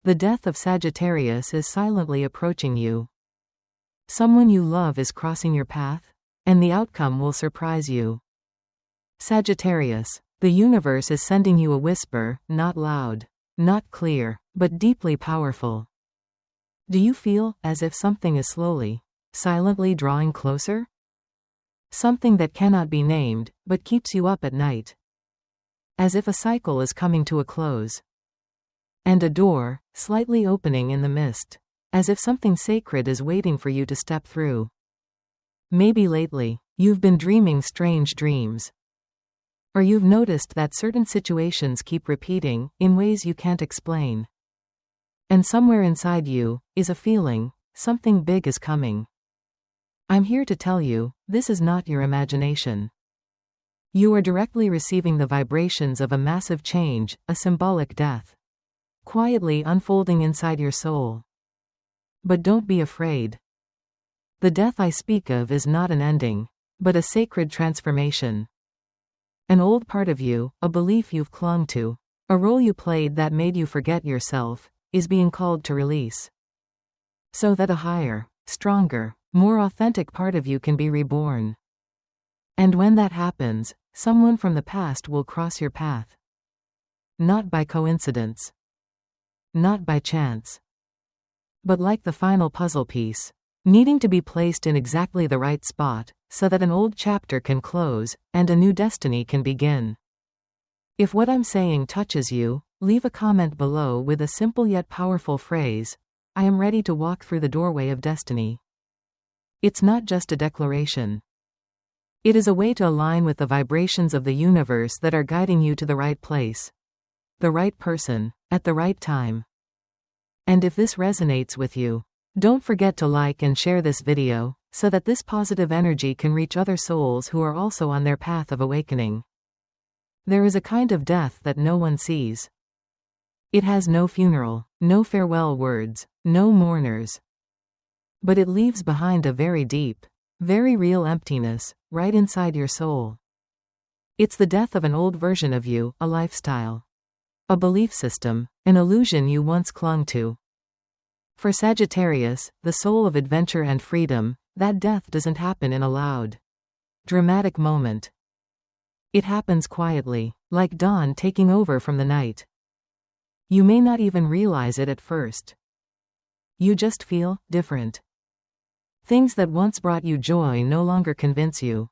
The death of Sagittarius is silently approaching you. Someone you love is crossing your path, and the outcome will surprise you. Sagittarius, the universe is sending you a whisper, not loud, not clear, but deeply powerful. Do you feel as if something is slowly, silently drawing closer? Something that cannot be named, but keeps you up at night. As if a cycle is coming to a close. And a door, slightly opening in the mist. As if something sacred is waiting for you to step through. Maybe lately, you've been dreaming strange dreams. Or you've noticed that certain situations keep repeating, in ways you can't explain. And somewhere inside you, is a feeling, something big is coming. I'm here to tell you, this is not your imagination. You are directly receiving the vibrations of a massive change, a symbolic death. Quietly unfolding inside your soul. But don't be afraid. The death I speak of is not an ending, but a sacred transformation. An old part of you, a belief you've clung to, a role you played that made you forget yourself, is being called to release. So that a higher, stronger, more authentic part of you can be reborn. And when that happens, someone from the past will cross your path. Not by coincidence. Not by chance. But like the final puzzle piece, needing to be placed in exactly the right spot, so that an old chapter can close, and a new destiny can begin. If what I'm saying touches you, leave a comment below with a simple yet powerful phrase, I am ready to walk through the doorway of destiny. It's not just a declaration. It is a way to align with the vibrations of the universe that are guiding you to the right place. The right person, at the right time. And if this resonates with you, don't forget to like and share this video, so that this positive energy can reach other souls who are also on their path of awakening. There is a kind of death that no one sees. It has no funeral, no farewell words, no mourners. But it leaves behind a very deep, very real emptiness, right inside your soul. It's the death of an old version of you, a lifestyle. A belief system, an illusion you once clung to. For Sagittarius, the soul of adventure and freedom, that death doesn't happen in a loud, dramatic moment. It happens quietly, like dawn taking over from the night. You may not even realize it at first. You just feel different. Things that once brought you joy no longer convince you.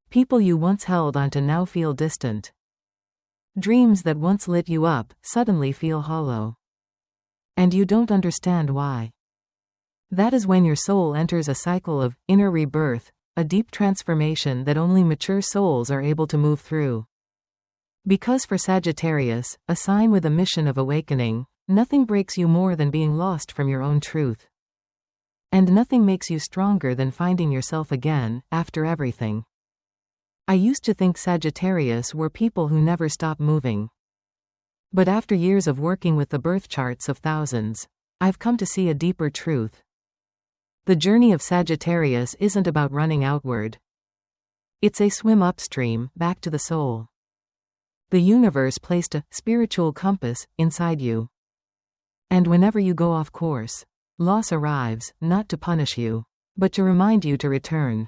People you once held onto now feel distant. Dreams that once lit you up suddenly feel hollow. And you don't understand why. That is when your soul enters a cycle of inner rebirth, a deep transformation that only mature souls are able to move through. Because for Sagittarius, a sign with a mission of awakening, nothing breaks you more than being lost from your own truth. And nothing makes you stronger than finding yourself again, after everything. I used to think Sagittarius were people who never stop moving. But after years of working with the birth charts of thousands, I've come to see a deeper truth. The journey of Sagittarius isn't about running outward. It's a swim upstream, back to the soul. The universe placed a spiritual compass inside you. And whenever you go off course, loss arrives, not to punish you, but to remind you to return.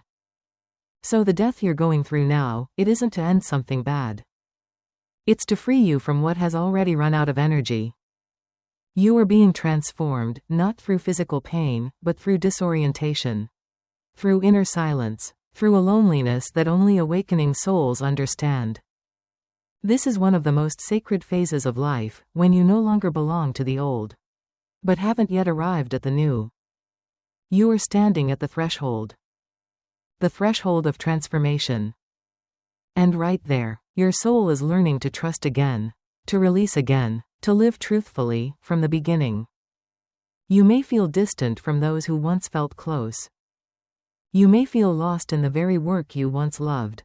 So the death you're going through now, it isn't to end something bad. It's to free you from what has already run out of energy. You are being transformed, not through physical pain, but through disorientation. Through inner silence. Through a loneliness that only awakening souls understand. This is one of the most sacred phases of life, when you no longer belong to the old. But haven't yet arrived at the new. You are standing at the threshold. The threshold of transformation. And right there, your soul is learning to trust again, to release again, to live truthfully, from the beginning. You may feel distant from those who once felt close. You may feel lost in the very work you once loved.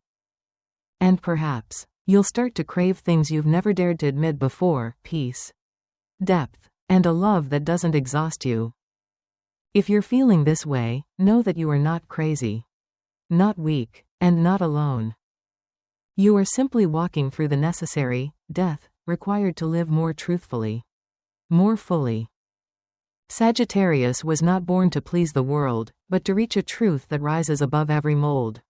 And perhaps, you'll start to crave things you've never dared to admit before: peace, depth, and a love that doesn't exhaust you. If you're feeling this way, know that you are not crazy, not weak, and not alone. You are simply walking through the necessary death required to live more truthfully, more fully. Sagittarius was not born to please the world, but to reach a truth that rises above every mold.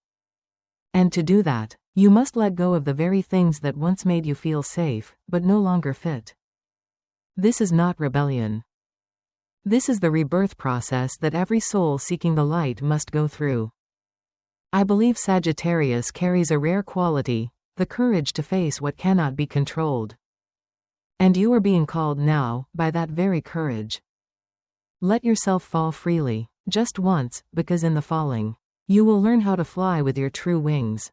And to do that, you must let go of the very things that once made you feel safe, but no longer fit. This is not rebellion. This is the rebirth process that every soul seeking the light must go through. I believe Sagittarius carries a rare quality, the courage to face what cannot be controlled. And you are being called now, by that very courage. Let yourself fall freely, just once, because in the falling, you will learn how to fly with your true wings.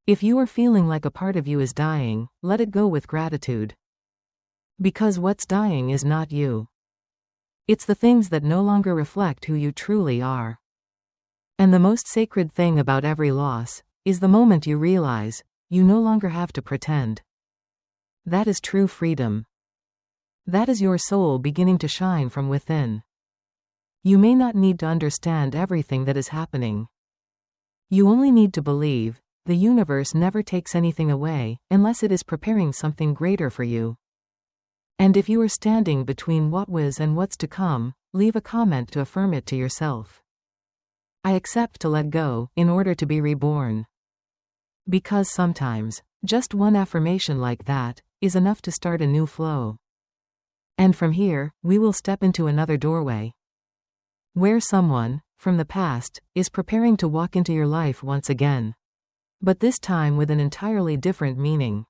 If you are feeling like a part of you is dying, let it go with gratitude. Because what's dying is not you. It's the things that no longer reflect who you truly are. And the most sacred thing about every loss is the moment you realize you no longer have to pretend. That is true freedom. That is your soul beginning to shine from within. You may not need to understand everything that is happening. You only need to believe the universe never takes anything away unless it is preparing something greater for you. And if you are standing between what was and what's to come, leave a comment to affirm it to yourself. I accept to let go in order to be reborn. Because sometimes, just one affirmation like that is enough to start a new flow. And from here, we will step into another doorway, where someone, from the past, is preparing to walk into your life once again. But this time with an entirely different meaning.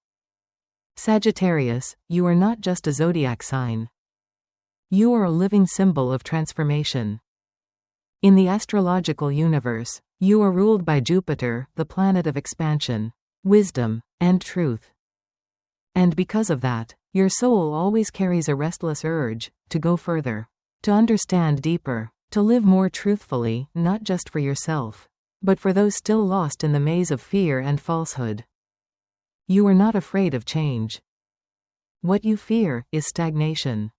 Sagittarius, you are not just a zodiac sign. You are a living symbol of transformation. In the astrological universe, you are ruled by Jupiter, the planet of expansion, wisdom, and truth. And because of that, your soul always carries a restless urge to go further, to understand deeper, to live more truthfully, not just for yourself, but for those still lost in the maze of fear and falsehood. You are not afraid of change. What you fear is stagnation.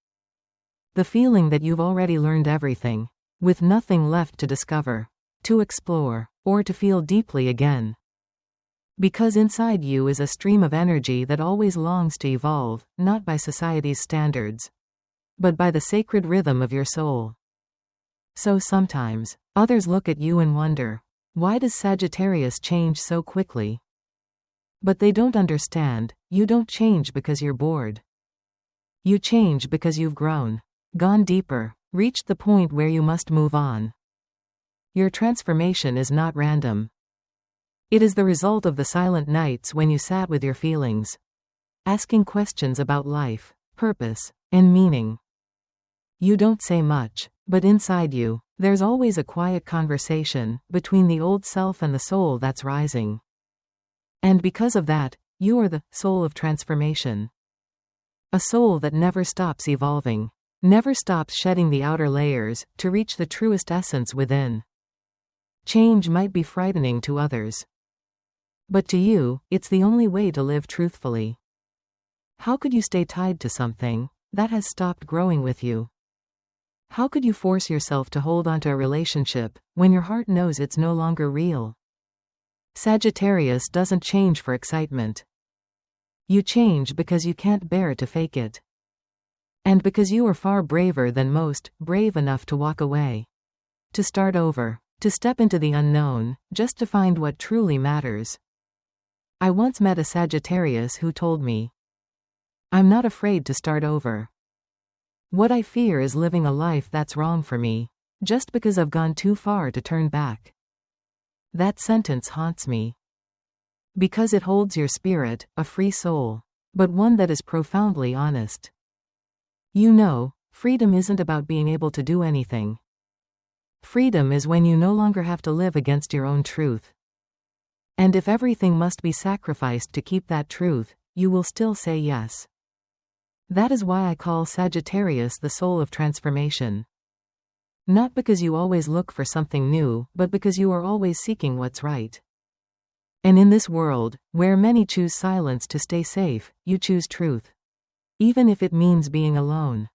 The feeling that you've already learned everything, with nothing left to discover, to explore, or to feel deeply again. Because inside you is a stream of energy that always longs to evolve, not by society's standards, but by the sacred rhythm of your soul. So sometimes, others look at you and wonder, why does Sagittarius change so quickly? But they don't understand, you don't change because you're bored. You change because you've grown, gone deeper, reached the point where you must move on. Your transformation is not random. It is the result of the silent nights when you sat with your feelings, asking questions about life, purpose, and meaning. You don't say much, but inside you, there's always a quiet conversation between the old self and the soul that's rising. And because of that, you are the soul of transformation. A soul that never stops evolving, never stops shedding the outer layers to reach the truest essence within. Change might be frightening to others, but to you, it's the only way to live truthfully. How could you stay tied to something that has stopped growing with you? How could you force yourself to hold onto a relationship when your heart knows it's no longer real? Sagittarius doesn't change for excitement. You change because you can't bear to fake it. And because you are far braver than most, brave enough to walk away, to start over, to step into the unknown, just to find what truly matters. I once met a Sagittarius who told me, I'm not afraid to start over. What I fear is living a life that's wrong for me, just because I've gone too far to turn back. That sentence haunts me. Because it holds your spirit, a free soul, but one that is profoundly honest. You know, freedom isn't about being able to do anything. Freedom is when you no longer have to live against your own truth. And if everything must be sacrificed to keep that truth, you will still say yes. That is why I call Sagittarius the soul of transformation. Not because you always look for something new, but because you are always seeking what's right. And in this world, where many choose silence to stay safe, you choose truth. Even if it means being alone.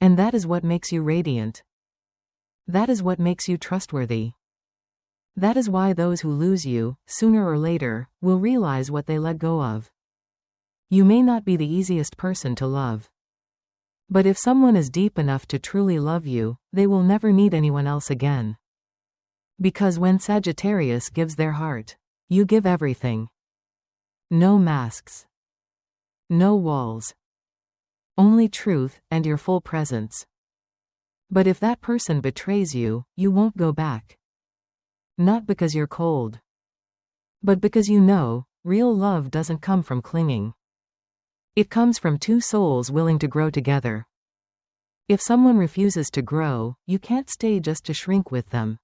And that is what makes you radiant. That is what makes you trustworthy. That is why those who lose you, sooner or later, will realize what they let go of. You may not be the easiest person to love. But if someone is deep enough to truly love you, they will never need anyone else again. Because when Sagittarius gives their heart, you give everything. No masks. No walls. Only truth and your full presence. But if that person betrays you, you won't go back. Not because you're cold. But because you know, real love doesn't come from clinging. It comes from two souls willing to grow together. If someone refuses to grow, you can't stay just to shrink with them.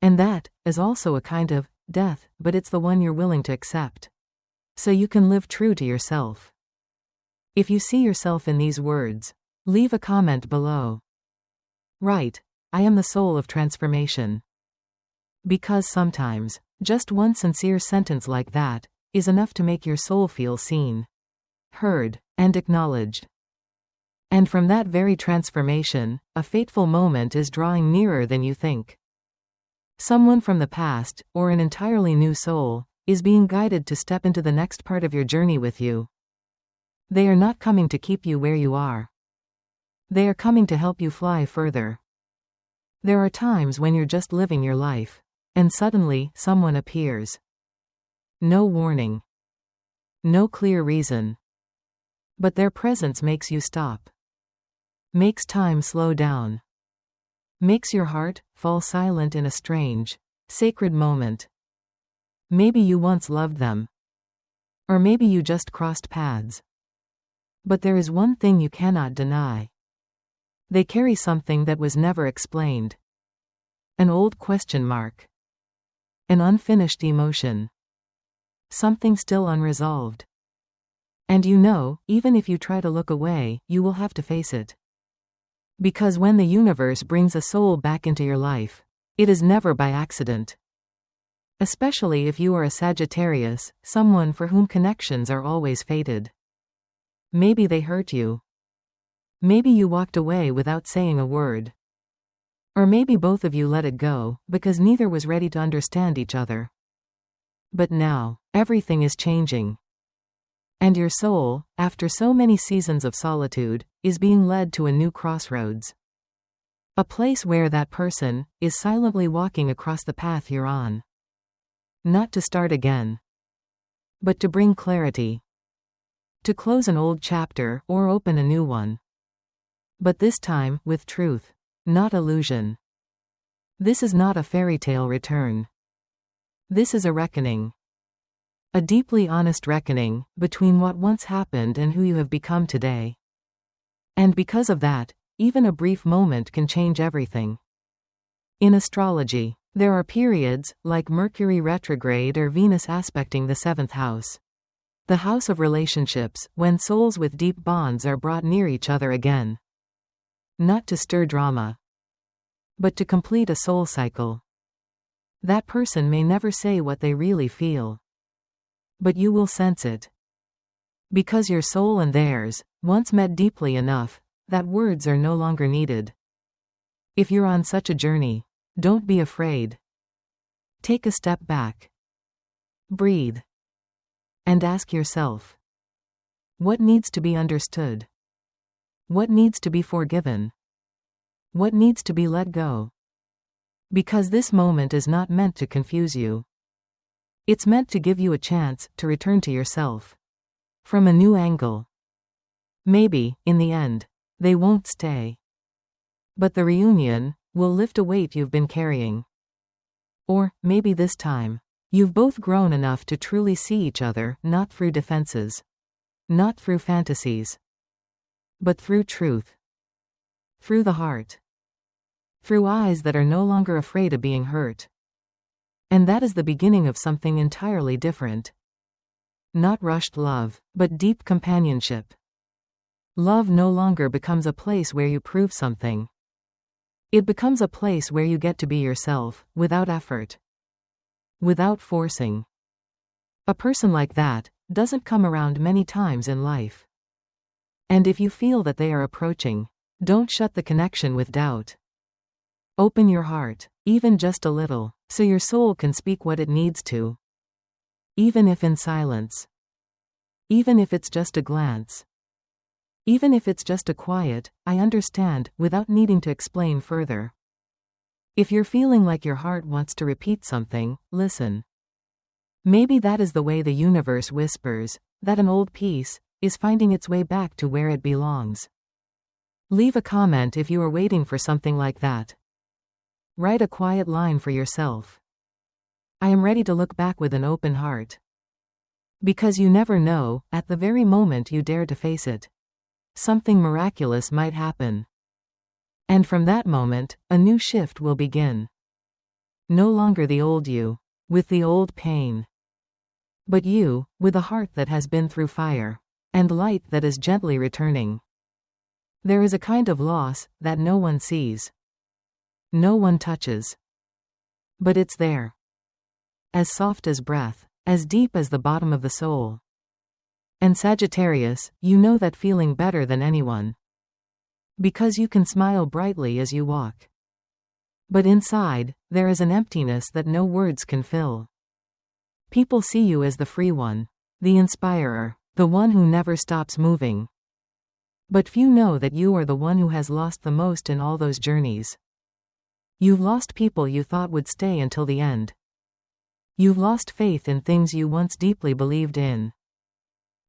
And that is also a kind of death, but it's the one you're willing to accept. So you can live true to yourself. If you see yourself in these words, leave a comment below. Write, I am the soul of transformation. Because sometimes, just one sincere sentence like that is enough to make your soul feel seen, heard, and acknowledged. And from that very transformation, a fateful moment is drawing nearer than you think. Someone from the past, or an entirely new soul, is being guided to step into the next part of your journey with you. They are not coming to keep you where you are. They are coming to help you fly further. There are times when you're just living your life, and suddenly, someone appears. No warning. No clear reason. But their presence makes you stop. Makes time slow down. Makes your heart fall silent in a strange, sacred moment. Maybe you once loved them. Or maybe you just crossed paths. But there is one thing you cannot deny. They carry something that was never explained. An old question mark. An unfinished emotion. Something still unresolved. And you know, even if you try to look away, you will have to face it. Because when the universe brings a soul back into your life, it is never by accident. Especially if you are a Sagittarius, someone for whom connections are always fated. Maybe they hurt you. Maybe you walked away without saying a word. Or maybe both of you let it go, because neither was ready to understand each other. But now, everything is changing. And your soul, after so many seasons of solitude, is being led to a new crossroads. A place where that person is silently walking across the path you're on. Not to start again, but to bring clarity. To close an old chapter or open a new one. But this time, with truth, not illusion. This is not a fairy tale return. This is a reckoning. A deeply honest reckoning between what once happened and who you have become today. And because of that, even a brief moment can change everything. In astrology, there are periods, like Mercury retrograde or Venus aspecting the 7th house. The house of relationships, when souls with deep bonds are brought near each other again. Not to stir drama, but to complete a soul cycle. That person may never say what they really feel. But you will sense it. Because your soul and theirs once met deeply enough that words are no longer needed. If you're on such a journey, don't be afraid. Take a step back. Breathe. And ask yourself, what needs to be understood? What needs to be forgiven? What needs to be let go? Because this moment is not meant to confuse you. It's meant to give you a chance to return to yourself. From a new angle. Maybe, in the end, they won't stay. But the reunion will lift a weight you've been carrying. Or, maybe this time, you've both grown enough to truly see each other, not through defenses. Not through fantasies. But through truth. Through the heart. Through eyes that are no longer afraid of being hurt. And that is the beginning of something entirely different. Not rushed love, but deep companionship. Love no longer becomes a place where you prove something. It becomes a place where you get to be yourself, without effort. Without forcing. A person like that doesn't come around many times in life. And if you feel that they are approaching, don't shut the connection with doubt. Open your heart, even just a little, so your soul can speak what it needs to. Even if in silence. Even if it's just a glance. Even if it's just a quiet, "I understand," without needing to explain further. If you're feeling like your heart wants to repeat something, listen. Maybe that is the way the universe whispers, that an old piece is finding its way back to where it belongs. Leave a comment if you are waiting for something like that. Write a quiet line for yourself. I am ready to look back with an open heart. Because you never know, at the very moment you dare to face it, something miraculous might happen. And from that moment, a new shift will begin. No longer the old you, with the old pain. But you, with a heart that has been through fire, and light that is gently returning. There is a kind of loss that no one sees. No one touches. But it's there. As soft as breath, as deep as the bottom of the soul. And Sagittarius, you know that feeling better than anyone. Because you can smile brightly as you walk. But inside, there is an emptiness that no words can fill. People see you as the free one, the inspirer, the one who never stops moving. But few know that you are the one who has lost the most in all those journeys. You've lost people you thought would stay until the end. You've lost faith in things you once deeply believed in.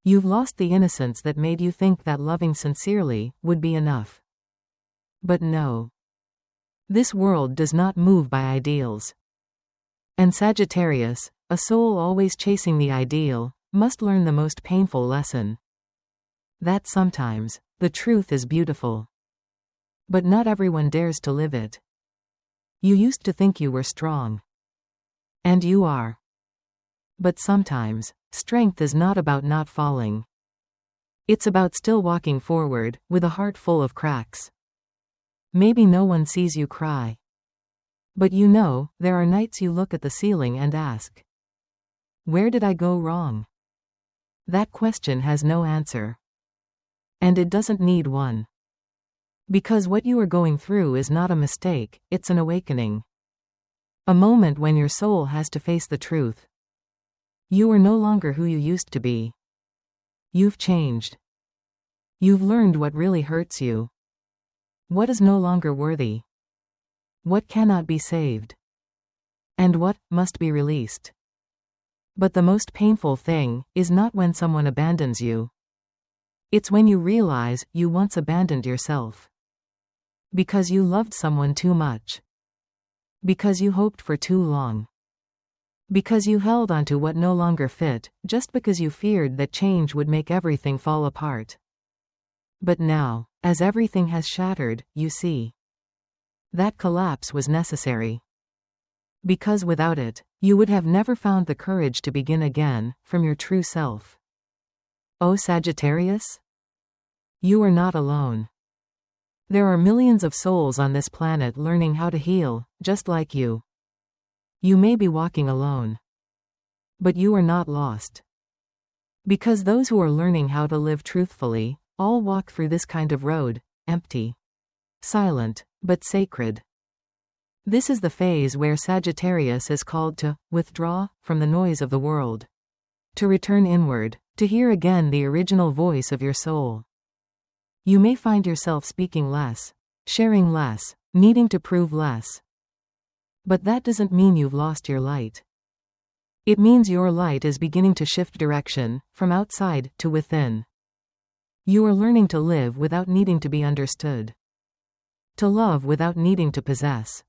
You've lost the innocence that made you think that loving sincerely would be enough. But no. This world does not move by ideals. And Sagittarius, a soul always chasing the ideal, must learn the most painful lesson. That sometimes, the truth is beautiful. But not everyone dares to live it. You used to think you were strong. And you are. But sometimes, strength is not about not falling. It's about still walking forward, with a heart full of cracks. Maybe no one sees you cry. But you know, there are nights you look at the ceiling and ask, where did I go wrong? That question has no answer. And it doesn't need one. Because what you are going through is not a mistake, it's an awakening. A moment when your soul has to face the truth. You are no longer who you used to be. You've changed. You've learned what really hurts you. What is no longer worthy. What cannot be saved. And what must be released. But the most painful thing is not when someone abandons you. It's when you realize you once abandoned yourself. Because you loved someone too much. Because you hoped for too long. Because you held on to what no longer fit, just because you feared that change would make everything fall apart. But now, as everything has shattered, you see. That collapse was necessary. Because without it, you would have never found the courage to begin again, from your true self. Oh Sagittarius? You are not alone. There are millions of souls on this planet learning how to heal, just like you. You may be walking alone. But you are not lost. Because those who are learning how to live truthfully, all walk through this kind of road, empty. Silent, but sacred. This is the phase where Sagittarius is called to withdraw from the noise of the world. To return inward, to hear again the original voice of your soul. You may find yourself speaking less, sharing less, needing to prove less. But that doesn't mean you've lost your light. It means your light is beginning to shift direction, from outside to within. You are learning to live without needing to be understood. To love without needing to possess.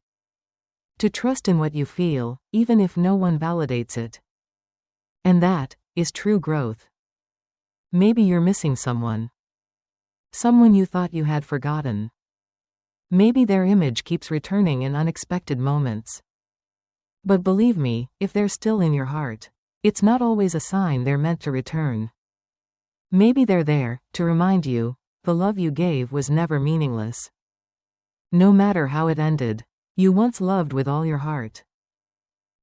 To trust in what you feel, even if no one validates it. And that is true growth. Maybe you're missing someone. Someone you thought you had forgotten. Maybe their image keeps returning in unexpected moments. But believe me, if they're still in your heart, it's not always a sign they're meant to return. Maybe they're there, to remind you, the love you gave was never meaningless. No matter how it ended, you once loved with all your heart.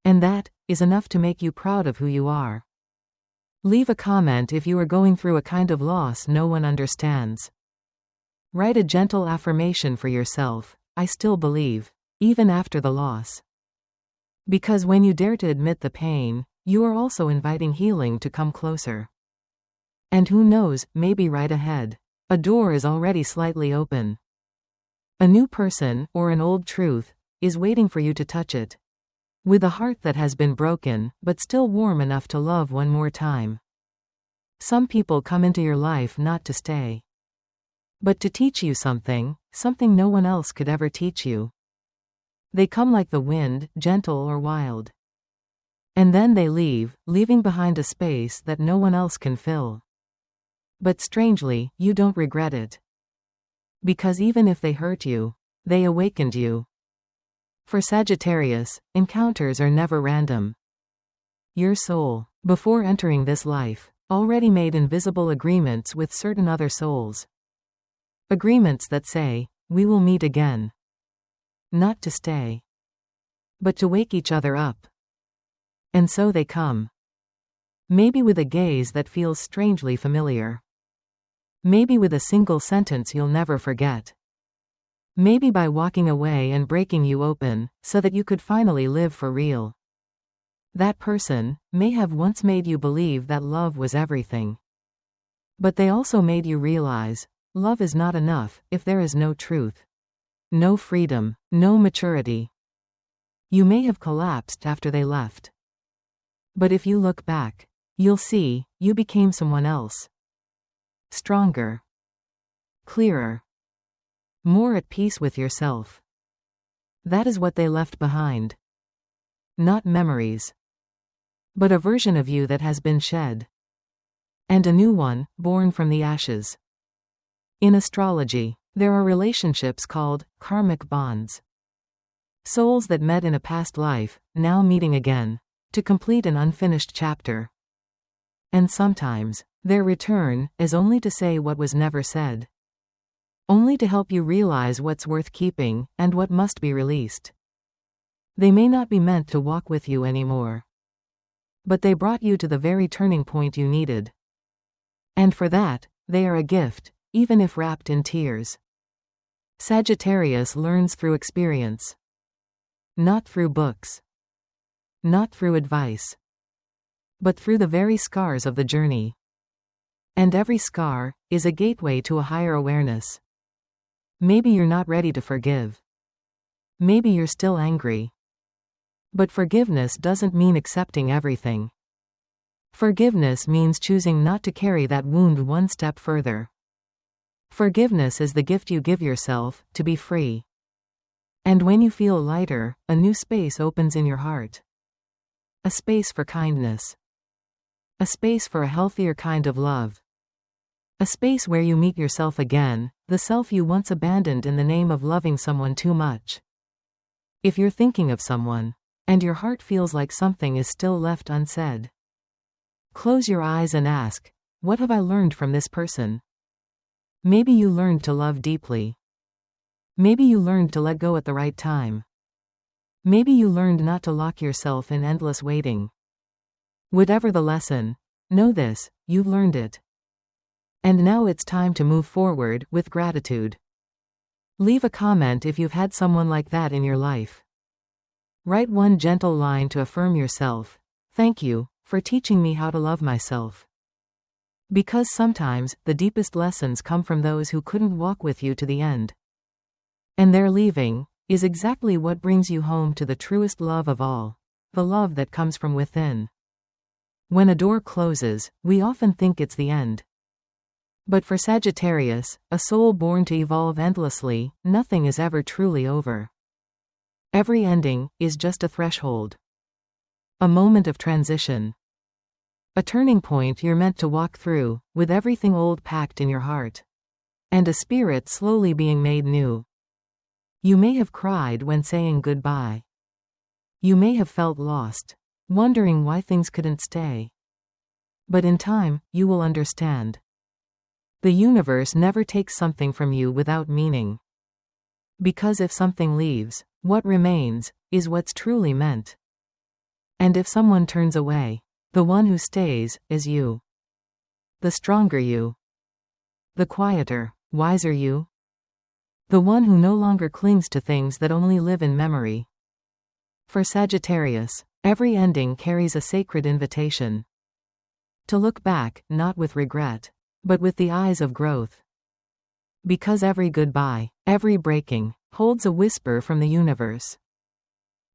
And that is enough to make you proud of who you are. Leave a comment if you are going through a kind of loss no one understands. Write a gentle affirmation for yourself, I still believe, even after the loss. Because when you dare to admit the pain, you are also inviting healing to come closer. And who knows, maybe right ahead. A door is already slightly open. A new person, or an old truth, is waiting for you to touch it. With a heart that has been broken, but still warm enough to love one more time. Some people come into your life not to stay, but to teach you something no one else could ever teach you. They come like the wind, gentle or wild. And then they leave, leaving behind a space that no one else can fill. But strangely, you don't regret it. Because even if they hurt you, they awakened you. For Sagittarius, encounters are never random. Your soul, before entering this life, already made invisible agreements with certain other souls. Agreements that say, we will meet again. Not to stay, but to wake each other up. And so they come. Maybe with a gaze that feels strangely familiar. Maybe with a single sentence you'll never forget. Maybe by walking away and breaking you open, so that you could finally live for real. That person may have once made you believe that love was everything. But they also made you realize, love is not enough if there is no truth. No freedom, no maturity. You may have collapsed after they left. But if you look back, you'll see, you became someone else. Stronger. Clearer. More at peace with yourself. That is what they left behind. Not memories, but a version of you that has been shed. And a new one, born from the ashes. In astrology, there are relationships called karmic bonds. Souls that met in a past life, now meeting again, to complete an unfinished chapter. And sometimes, their return is only to say what was never said. Only to help you realize what's worth keeping, and what must be released. They may not be meant to walk with you anymore. But they brought you to the very turning point you needed. And for that, they are a gift, even if wrapped in tears. Sagittarius learns through experience. Not through books. Not through advice. But through the very scars of the journey. And every scar is a gateway to a higher awareness. Maybe you're not ready to forgive. Maybe you're still angry. But forgiveness doesn't mean accepting everything. Forgiveness means choosing not to carry that wound one step further. Forgiveness is the gift you give yourself, to be free. And when you feel lighter, a new space opens in your heart. A space for kindness. A space for a healthier kind of love. A space where you meet yourself again, the self you once abandoned in the name of loving someone too much. If you're thinking of someone, and your heart feels like something is still left unsaid, close your eyes and ask, what have I learned from this person? Maybe you learned to love deeply. Maybe you learned to let go at the right time. Maybe you learned not to lock yourself in endless waiting. Whatever the lesson, know this, you've learned it. And now it's time to move forward with gratitude. Leave a comment if you've had someone like that in your life. Write one gentle line to affirm yourself. Thank you for teaching me how to love myself. Because sometimes the deepest lessons come from those who couldn't walk with you to the end. And their leaving is exactly what brings you home to the truest love of all, the love that comes from within. When a door closes, we often think it's the end. But for Sagittarius, a soul born to evolve endlessly, nothing is ever truly over. Every ending is just a threshold. A moment of transition. A turning point you're meant to walk through, with everything old packed in your heart. And a spirit slowly being made new. You may have cried when saying goodbye. You may have felt lost, wondering why things couldn't stay. But in time, you will understand. The universe never takes something from you without meaning. Because if something leaves, what remains is what's truly meant. And if someone turns away, the one who stays is you. The stronger you. The quieter, wiser you. The one who no longer clings to things that only live in memory. For Sagittarius, every ending carries a sacred invitation. To look back, not with regret, but with the eyes of growth. Because every goodbye, every breaking, holds a whisper from the universe.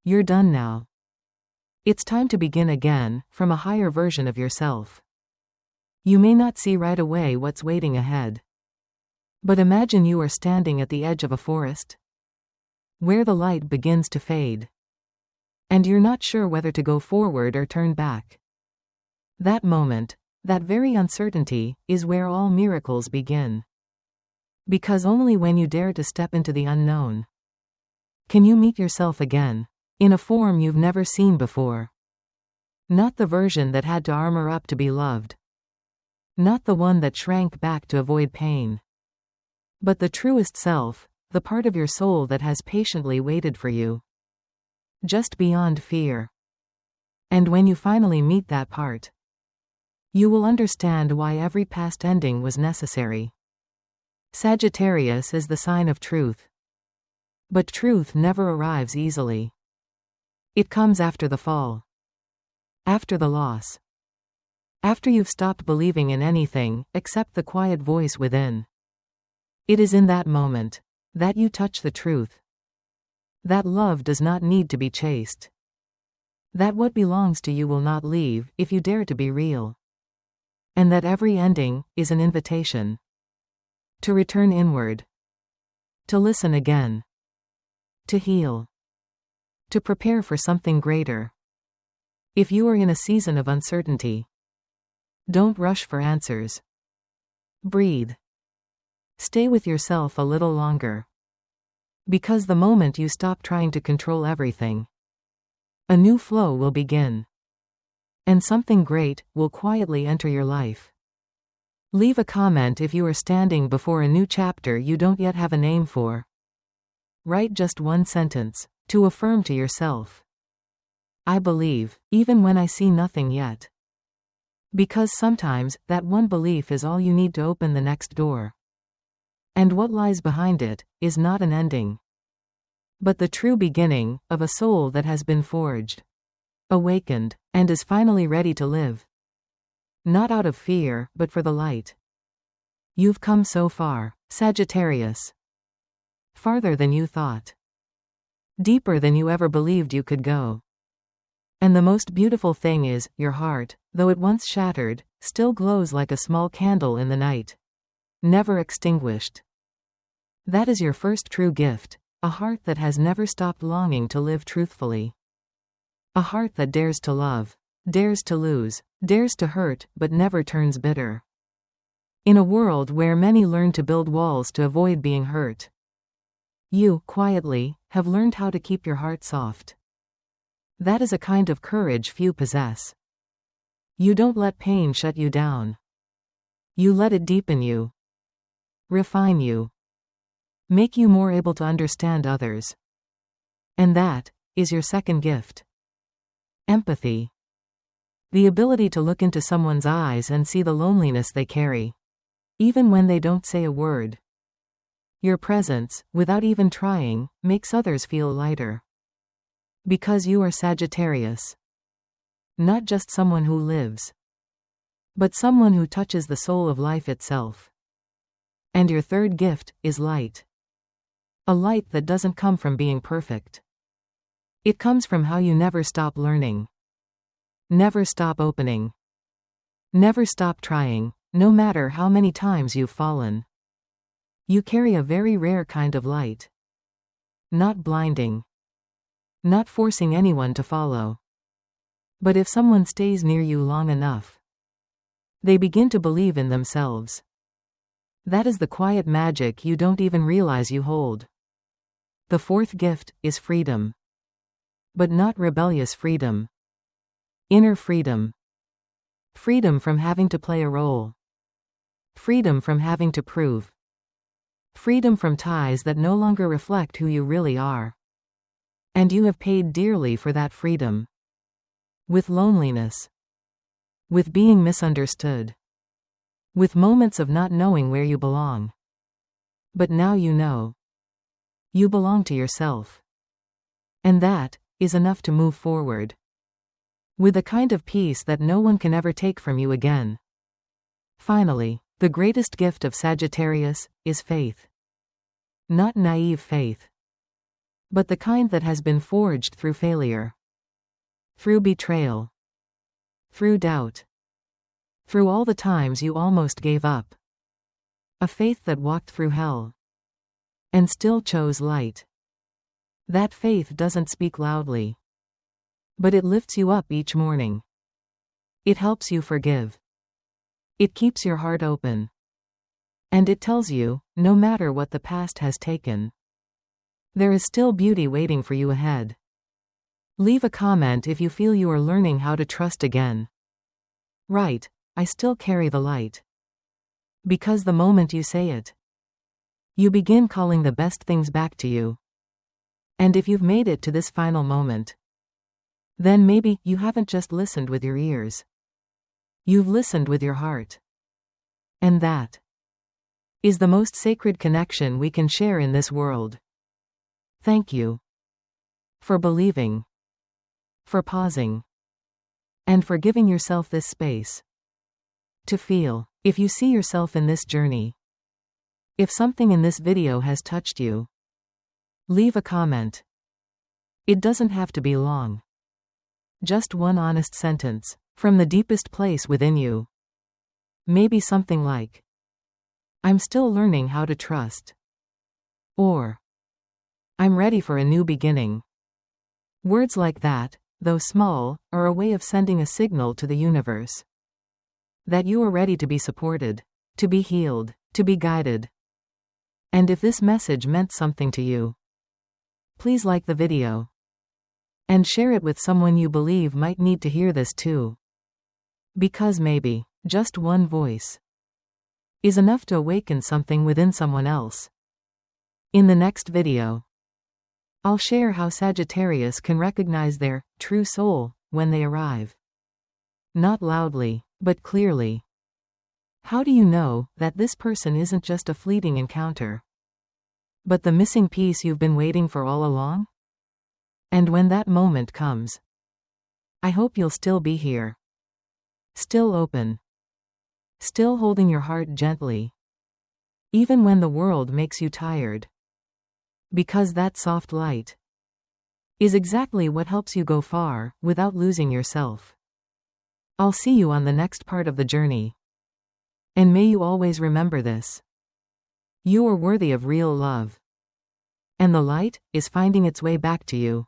You're done now. It's time to begin again, from a higher version of yourself. You may not see right away what's waiting ahead. But imagine you are standing at the edge of a forest, where the light begins to fade, and you're not sure whether to go forward or turn back. That moment, that very uncertainty, is where all miracles begin. Because only when you dare to step into the unknown, can you meet yourself again, in a form you've never seen before. Not the version that had to armor up to be loved. Not the one that shrank back to avoid pain. But the truest self, the part of your soul that has patiently waited for you, just beyond fear. And when you finally meet that part, you will understand why every past ending was necessary. Sagittarius is the sign of truth. But truth never arrives easily. It comes after the fall. After the loss. After you've stopped believing in anything, except the quiet voice within. It is in that moment that you touch the truth. That love does not need to be chased. That what belongs to you will not leave, if you dare to be real. And that every ending is an invitation to return inward, to listen again, to heal, to prepare for something greater. If you are in a season of uncertainty, don't rush for answers. Breathe. Stay with yourself a little longer. Because the moment you stop trying to control everything, a new flow will begin. And something great will quietly enter your life. Leave a comment if you are standing before a new chapter you don't yet have a name for. Write just one sentence, to affirm to yourself. I believe, even when I see nothing yet. Because sometimes, that one belief is all you need to open the next door. And what lies behind it, is not an ending, but the true beginning, of a soul that has been forged, awakened, and is finally ready to live. Not out of fear, but for the light. You've come so far, Sagittarius. Farther than you thought. Deeper than you ever believed you could go. And the most beautiful thing is, your heart, though it once shattered, still glows like a small candle in the night. Never extinguished. That is your first true gift, a heart that has never stopped longing to live truthfully. A heart that dares to love, dares to lose, dares to hurt, but never turns bitter. In a world where many learn to build walls to avoid being hurt, you, quietly, have learned how to keep your heart soft. That is a kind of courage few possess. You don't let pain shut you down. You let it deepen you, refine you, make you more able to understand others. And that is your second gift. Empathy. The ability to look into someone's eyes and see the loneliness they carry, even when they don't say a word. Your presence, without even trying, makes others feel lighter. Because you are Sagittarius. Not just someone who lives, but someone who touches the soul of life itself. And your third gift is light. A light that doesn't come from being perfect. It comes from how you never stop learning. Never stop opening. Never stop trying, no matter how many times you've fallen. You carry a very rare kind of light. Not blinding. Not forcing anyone to follow. But if someone stays near you long enough, they begin to believe in themselves. That is the quiet magic you don't even realize you hold. The fourth gift is freedom. But not rebellious freedom. Inner freedom. Freedom from having to play a role. Freedom from having to prove. Freedom from ties that no longer reflect who you really are. And you have paid dearly for that freedom. With loneliness. With being misunderstood. With moments of not knowing where you belong. But now you know. You belong to yourself. And that is enough to move forward. With a kind of peace that no one can ever take from you again. Finally, The greatest gift of Sagittarius is faith. Not naive faith, but the kind that has been forged through failure, through betrayal, through doubt, through all the times you almost gave up. A faith that walked through hell and still chose light. That faith doesn't speak loudly, but it lifts you up each morning. It helps you forgive. It keeps your heart open. And it tells you, no matter what the past has taken, there is still beauty waiting for you ahead. Leave a comment if you feel you are learning how to trust again. Write, I still carry the light. Because the moment you say it, you begin calling the best things back to you. And if you've made it to this final moment, then maybe you haven't just listened with your ears. You've listened with your heart. And that is the most sacred connection we can share in this world. Thank you for believing, for pausing, and for giving yourself this space to feel. If you see yourself in this journey, if something in this video has touched you, leave a comment. It doesn't have to be long. Just one honest sentence from the deepest place within you. Maybe something like, I'm still learning how to trust. Or, I'm ready for a new beginning. Words like that, though small, are a way of sending a signal to the universe that you are ready to be supported, to be healed, to be guided. And if this message meant something to you, please like the video and share it with someone you believe might need to hear this too. Because maybe just one voice is enough to awaken something within someone else. In the next video, I'll share how Sagittarius can recognize their true soul when they arrive. Not loudly, but clearly. How do you know that this person isn't just a fleeting encounter, but the missing piece you've been waiting for all along? And when that moment comes, I hope you'll still be here. Still open. Still holding your heart gently. Even when the world makes you tired. Because that soft light is exactly what helps you go far without losing yourself. I'll see you on the next part of the journey. And may you always remember this. You are worthy of real love. And the light is finding its way back to you.